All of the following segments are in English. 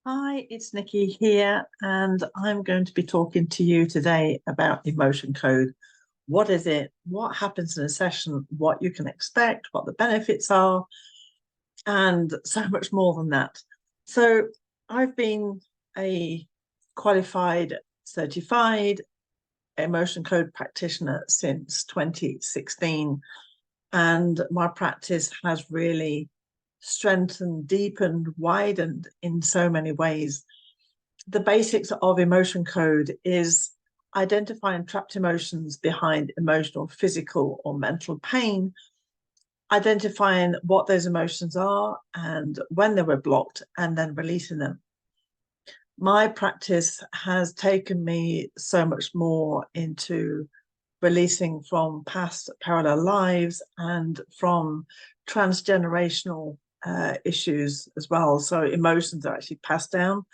Hi, it's Nikki here, and I'm going to be talking to you today about emotion code. What is it? What happens in a session? What you can expect? What the benefits are? And so much more than that. So, I've been a qualified, certified emotion code practitioner since 2016, and my practice has really strengthened, deepened, widened in so many ways. The basics of emotion code is identifying trapped emotions behind emotional, physical, or mental pain, identifying what those emotions are and when they were blocked, and then releasing them. My practice has taken me so much more into releasing from past parallel lives and from transgenerational issues as well. So emotions are actually passed down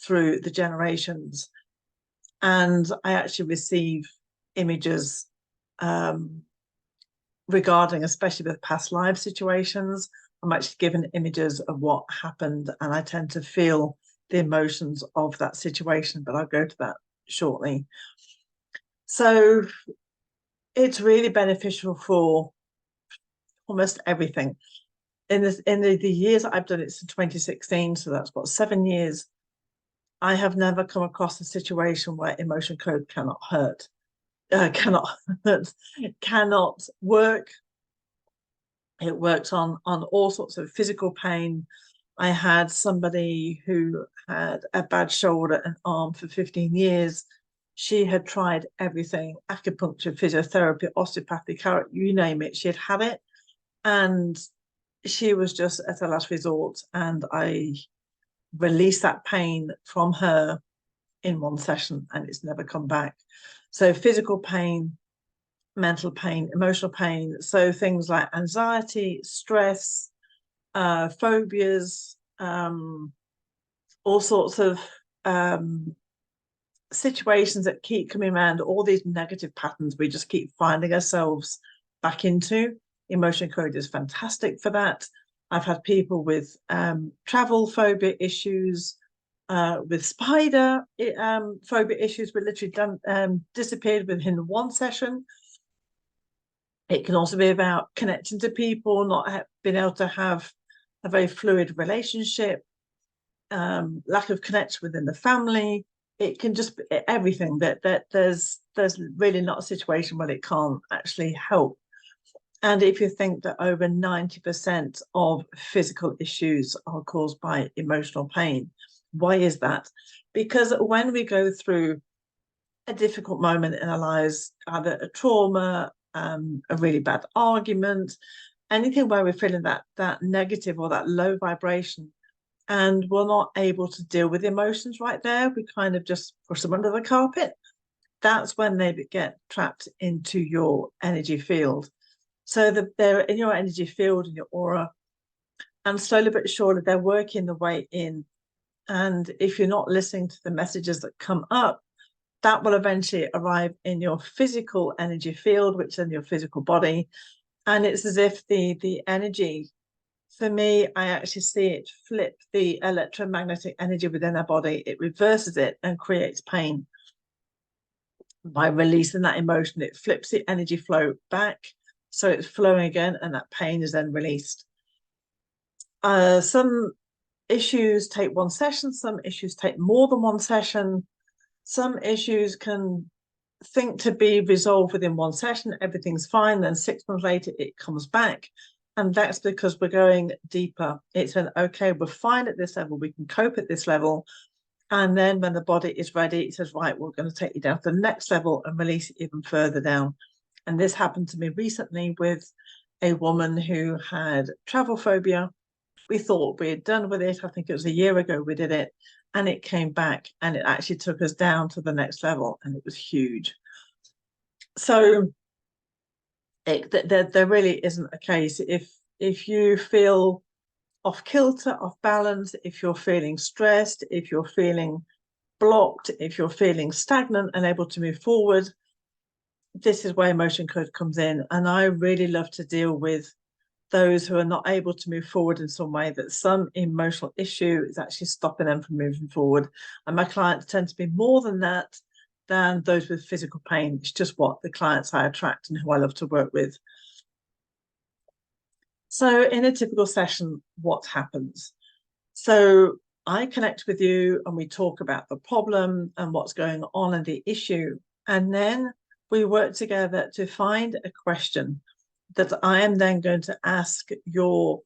through the generations. And I actually receive images um, regarding, especially with past life situations. I'm actually given images of what happened, and I tend to feel the emotions of that situation, but I'll go to that shortly. So it's really beneficial for almost everything. In the years I've done it since 2016, so that's what, 7 years, I have never come across a situation where emotion code cannot hurt, cannot hurt, cannot work. It works on all sorts of physical pain. I had somebody who had a bad shoulder and arm for 15 years. She had tried everything: acupuncture, physiotherapy, osteopathy, carrot, you name it. She had had it. And she was just at a last resort. And I released that pain from her in one session, and it's never come back. So physical pain, mental pain, emotional pain. So things like anxiety, stress, phobias, all sorts of situations that keep coming around, all these negative patterns we just keep finding ourselves back into. Emotion code is fantastic for that. I've had people with travel phobia issues, with spider phobia issues, were literally disappeared within one session. It can also be about connecting to people, not being able to have a very fluid relationship, lack of connection within the family. It can just be everything. That there's really not a situation where it can't actually help. And if you think that over 90% of physical issues are caused by emotional pain, why is that? Because when we go through a difficult moment in our lives, either a trauma, a really bad argument, anything where we're feeling that negative or that low vibration, and we're not able to deal with emotions right there, we kind of just push them under the carpet. That's when they get trapped into your energy field. So they're in your energy field, in your aura, and slowly but surely they're working their way in. And if you're not listening to the messages that come up, that will eventually arrive in your physical energy field, which is in your physical body. And it's as if the energy, for me, I actually see it flip the electromagnetic energy within our body. It reverses it and creates pain. By releasing that emotion, it flips the energy flow back. So it's flowing again, and that pain is then released. Some issues take one session, some issues take more than one session. Some issues can think to be resolved within one session, everything's fine, then 6 months later it comes back. And that's because we're going deeper. It's an okay, we're fine at this level, we can cope at this level. And then when the body is ready, it says, right, we're going to take you down to the next level and release it even further down. And this happened to me recently with a woman who had travel phobia. We thought we had done with it. I think it was a year ago we did it, and it came back, and it actually took us down to the next level, and it was huge. So there really isn't a case. If you feel off kilter, off balance, if you're feeling stressed, if you're feeling blocked, if you're feeling stagnant and able to move forward, this is where emotion code comes in. And I really love to deal with those who are not able to move forward in some way, that some emotional issue is actually stopping them from moving forward. And my clients tend to be more than that than those with physical pain. It's just what the clients I attract and who I love to work with. So in a typical session, what happens? So I connect with you and we talk about the problem and what's going on and the issue. And then we work together to find a question that I am then going to ask your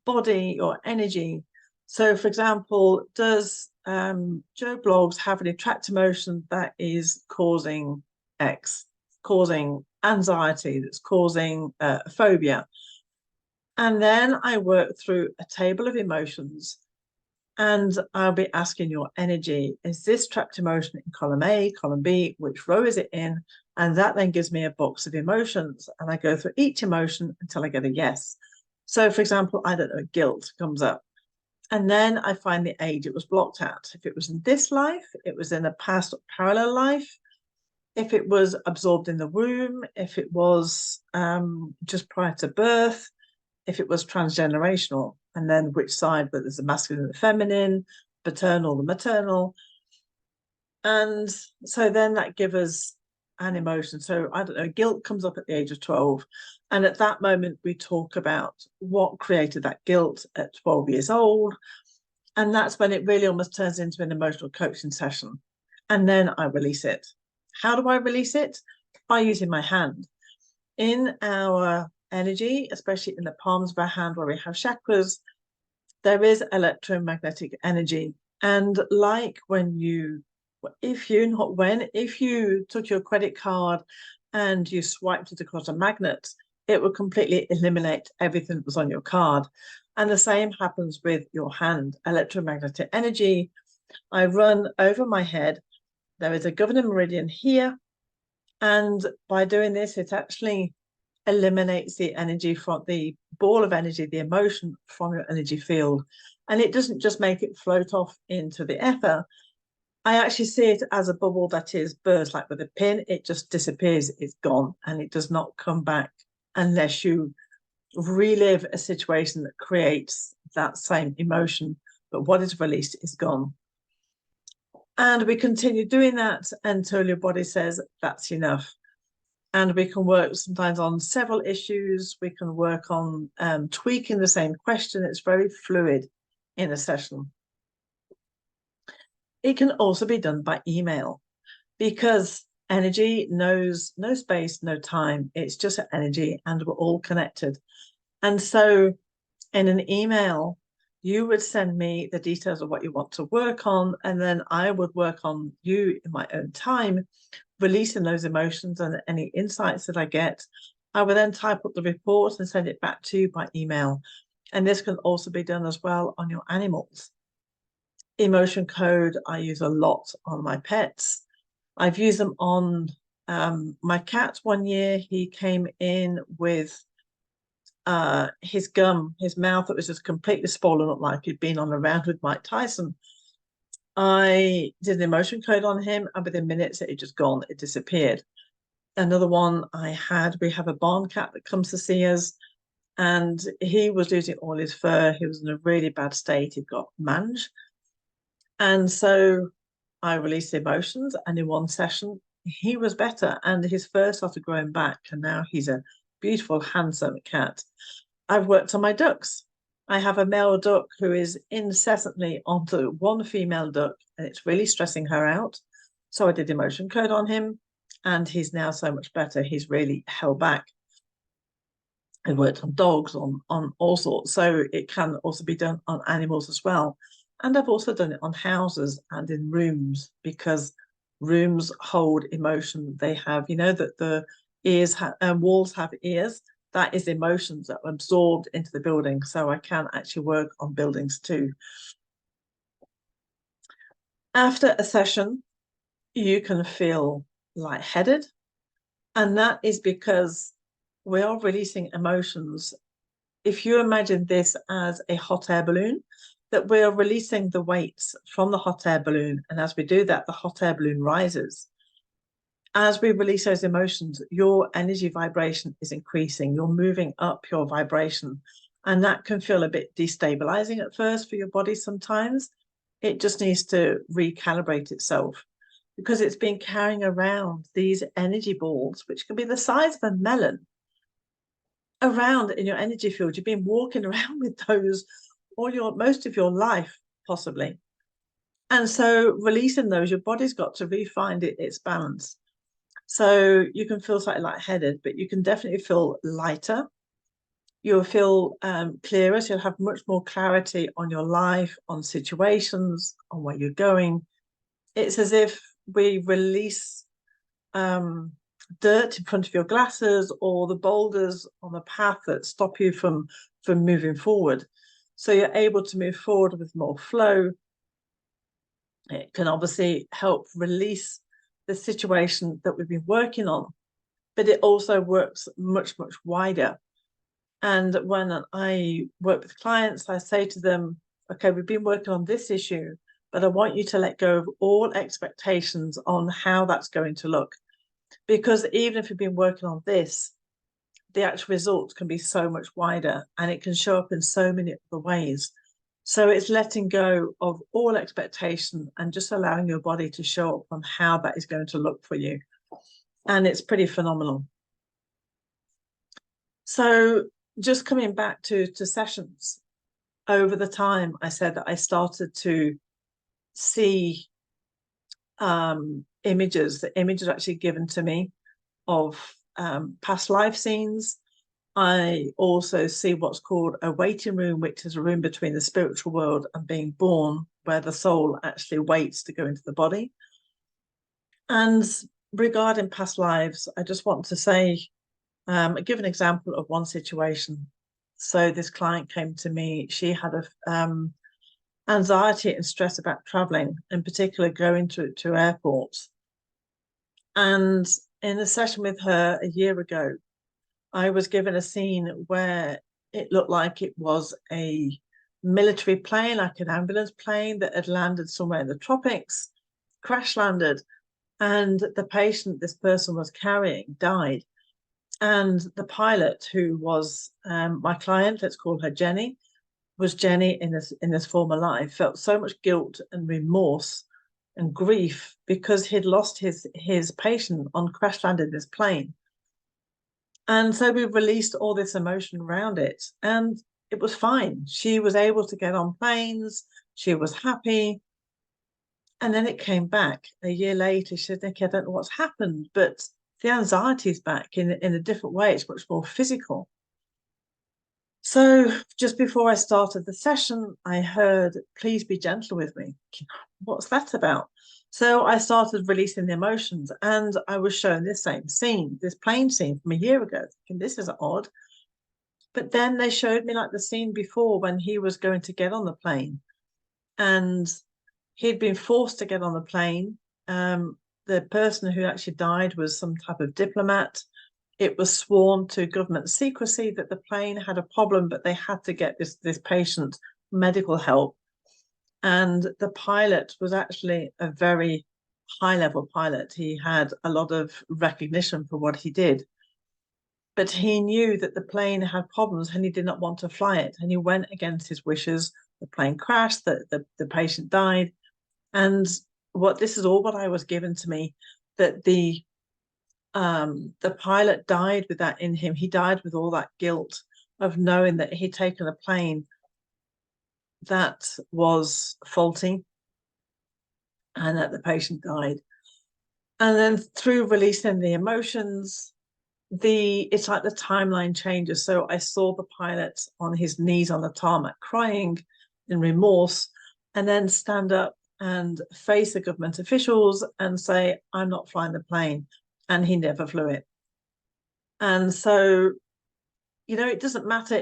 body, your energy. So, for example, does Joe Bloggs have an attract emotion that is causing X, causing anxiety, that's causing phobia? And then I work through a table of emotions and I'll be asking your energy, is this trapped emotion in column A, column B, which row is it in? And that then gives me a box of emotions. And I go through each emotion until I get a yes. So for example, I don't know, guilt comes up. And then I find the age it was blocked at. If it was in this life, it was in a past or parallel life. If it was absorbed in the womb, if it was just prior to birth, if it was transgenerational, and then which side, but there's the masculine and the feminine, paternal, the maternal. And so then that gives us an emotion. So I don't know, guilt comes up at the age of 12. And at that moment, we talk about what created that guilt at 12 years old. And that's when it really almost turns into an emotional coaching session. And then I release it. How do I release it? By using my hand. In our energy, especially in the palms of our hand where we have chakras, there is electromagnetic energy. And like when you, if you took your credit card and you swiped it across a magnet, it would completely eliminate everything that was on your card. And the same happens with your hand. Electromagnetic energy, I run over my head. There is a governing meridian here. And by doing this, it actually eliminates the energy from the ball of energy, the emotion from your energy field. And it doesn't just make it float off into the ether. I actually see it as a bubble that is burst, like with a pin. It just disappears, it's gone, and it does not come back unless you relive a situation that creates that same emotion. But what is released is gone. And we continue doing that until your body says that's enough. And we can work sometimes on several issues. We can work on tweaking the same question. It's very fluid in a session. It can also be done by email because energy knows no space, no time. It's just energy and we're all connected. And so in an email, you would send me the details of what you want to work on, and then I would work on you in my own time, releasing those emotions and any insights that I get. I will then type up the report and send it back to you by email. And this can also be done as well on your animals. Emotion code, I use a lot on my pets. I've used them on my cat one year. He came in with his gum, his mouth that was just completely swollen up like he'd been on a round with Mike Tyson. I did an emotion code on him, and within minutes it had just gone, it disappeared. Another one we have a barn cat that comes to see us, and he was losing all his fur. He was in a really bad state. He'd got mange. And so I released the emotions, and in one session, he was better, and his fur started growing back, and now he's a beautiful, handsome cat. I've worked on my ducks. I have a male duck who is incessantly onto one female duck, and it's really stressing her out. So I did emotion code on him, and he's now so much better. He's really held back. I worked on dogs, on all sorts. So it can also be done on animals as well. And I've also done it on houses and in rooms, because rooms hold emotion. They have, you know, that the walls have ears. That is emotions that are absorbed into the building. So I can actually work on buildings too. After a session, you can feel lightheaded. And that is because we are releasing emotions. If you imagine this as a hot air balloon, that we are releasing the weights from the hot air balloon. And as we do that, the hot air balloon rises. as we release those emotions, your energy vibration is increasing. You're moving up your vibration. And that can feel a bit destabilizing at first for your body sometimes. It just needs to recalibrate itself because it's been carrying around these energy balls, which can be the size of a melon, around in your energy field. You've been walking around with those most of your life, possibly. And so releasing those, your body's got to re-find its balance. So you can feel slightly lightheaded, but you can definitely feel lighter. You'll feel clearer. So you'll have much more clarity on your life, on situations, on where you're going. It's as if we release dirt in front of your glasses or the boulders on the path that stop you from moving forward. So you're able to move forward with more flow. It can obviously help release the situation that we've been working on, but it also works much, much wider. And when I work with clients, I say to them, okay, we've been working on this issue, but I want you to let go of all expectations on how that's going to look. Because even if you've been working on this, the actual results can be so much wider and it can show up in so many other ways. So it's letting go of all expectation and just allowing your body to show up on how that is going to look for you. And it's pretty phenomenal. So just coming back to sessions, over the time, I said that I started to see images. The images actually given to me of past life scenes. I also see what's called a waiting room, which is a room between the spiritual world and being born, where the soul actually waits to go into the body. And regarding past lives, I just want to say, give an example of one situation. So this client came to me. She had anxiety and stress about traveling, in particular going to airports. And in a session with her a year ago, I was given a scene where it looked like it was a military plane, like an ambulance plane that had landed somewhere in the tropics, crash landed, and the patient this person was carrying died. And the pilot, who was my client, let's call her Jenny, was Jenny in this former life, felt so much guilt and remorse and grief because he'd lost his patient on crash landed this plane. And so we released all this emotion around it, and it was fine. She was able to get on planes. She was happy. And then it came back a year later. She said, Nikki, I don't know what's happened, but the anxiety is back in a different way. It's much more physical. So just before I started the session, I heard, please be gentle with me. What's that about? So I started releasing the emotions, and I was shown this same scene, this plane scene from a year ago, thinking this is odd. But then they showed me like the scene before when he was going to get on the plane, and he'd been forced to get on the plane. The person who actually died was some type of diplomat. It was sworn to government secrecy that the plane had a problem, but they had to get this patient medical help. And the pilot was actually a very high-level pilot. He had a lot of recognition for what he did. But he knew that the plane had problems and he did not want to fly it. And he went against his wishes. The plane crashed, the patient died. And this is all what I was given to me, that the pilot died with that in him. He died with all that guilt of knowing that he'd taken a plane that was faulty and that the patient died. And then through releasing the emotions, it's like the timeline changes. So I saw the pilot on his knees on the tarmac crying in remorse, and then stand up and face the government officials and say, I'm not flying the plane. And he never flew it. And so, it doesn't matter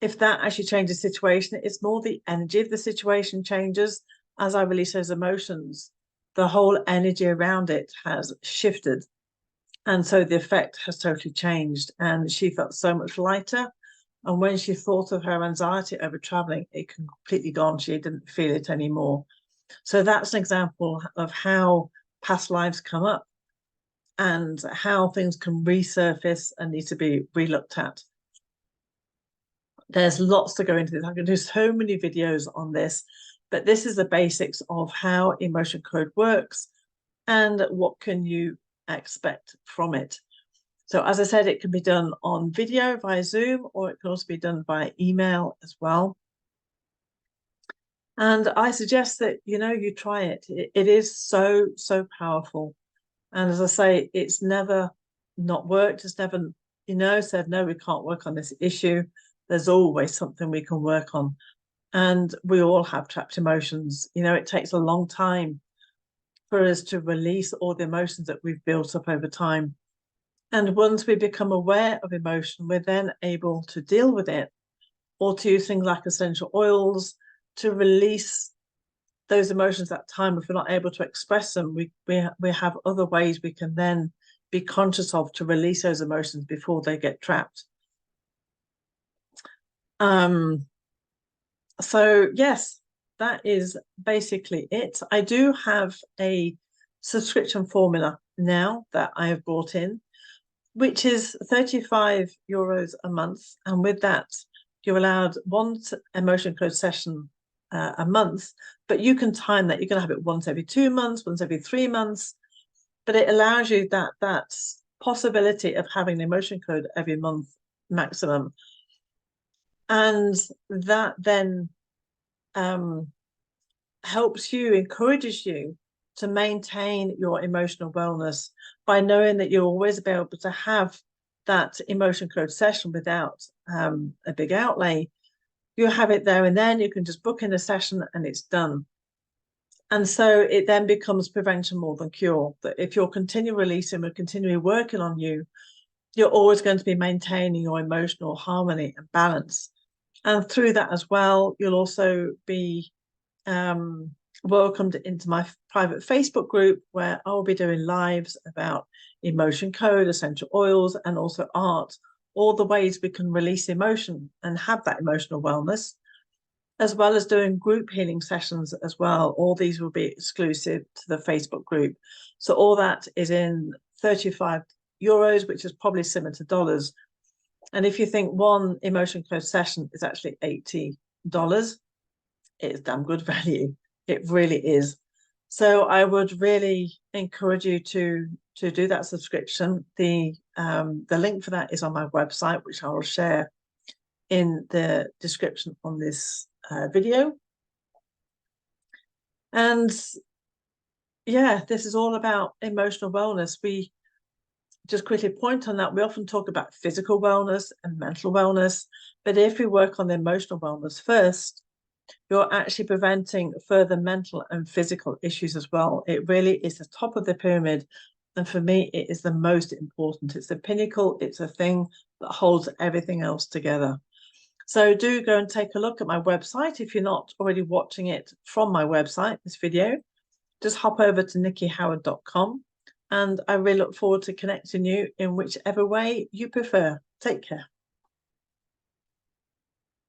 if that actually changes the situation. It's more the energy of the situation changes. As I release those emotions, the whole energy around it has shifted. And so the effect has totally changed. And she felt so much lighter. And when she thought of her anxiety over traveling, it completely gone. She didn't feel it anymore. So that's an example of how past lives come up and how things can resurface and need to be relooked at. There's lots to go into this. I can do so many videos on this, but this is the basics of how emotion code works and what can you expect from it. So as I said, it can be done on video via Zoom, or it can also be done by email as well. And I suggest that, you try it. It is so, so powerful. And as I say, it's never not worked. It's never, said, no, we can't work on this issue. There's always something we can work on. And we all have trapped emotions. It takes a long time for us to release all the emotions that we've built up over time. And once we become aware of emotion, we're then able to deal with it, or to use things like essential oils to release those emotions at time. If we're not able to express them, we have other ways we can then be conscious of to release those emotions before they get trapped. So yes, that is basically it. I do have a subscription formula now that I have brought in, which is €35 a month. And with that, you're allowed one emotion code session a month, but you can time that. You can have it once every 2 months, once every 3 months, but it allows you that possibility of having an emotion code every month maximum. And that then helps you, encourages you to maintain your emotional wellness by knowing that you'll always be able to have that emotion code session without a big outlay. You have it there and then. You can just book in a session and it's done. And so it then becomes prevention more than cure. That if you're continually releasing or continually working on you, you're always going to be maintaining your emotional harmony and balance. And through that as well, you'll also be welcomed into my private Facebook group, where I'll be doing lives about emotion code, essential oils, and also art, all the ways we can release emotion and have that emotional wellness, as well as doing group healing sessions as well. All these will be exclusive to the Facebook group. So all that is in €35, which is probably similar to dollars. And if you think one emotion code session is actually $80, it's damn good value. It really is. So I would really encourage you to do that subscription. The link for that is on my website, which I will share in the description on this video. And yeah, this is all about emotional wellness. We just quickly point on that. We often talk about physical wellness and mental wellness, but if we work on the emotional wellness first, you're actually preventing further mental and physical issues as well. It really is the top of the pyramid. And for me, it is the most important. It's the pinnacle. It's a thing that holds everything else together. So do go and take a look at my website. If you're not already watching it from my website, this video, just hop over to nikkihoward.com. And I really look forward to connecting you in whichever way you prefer. Take care.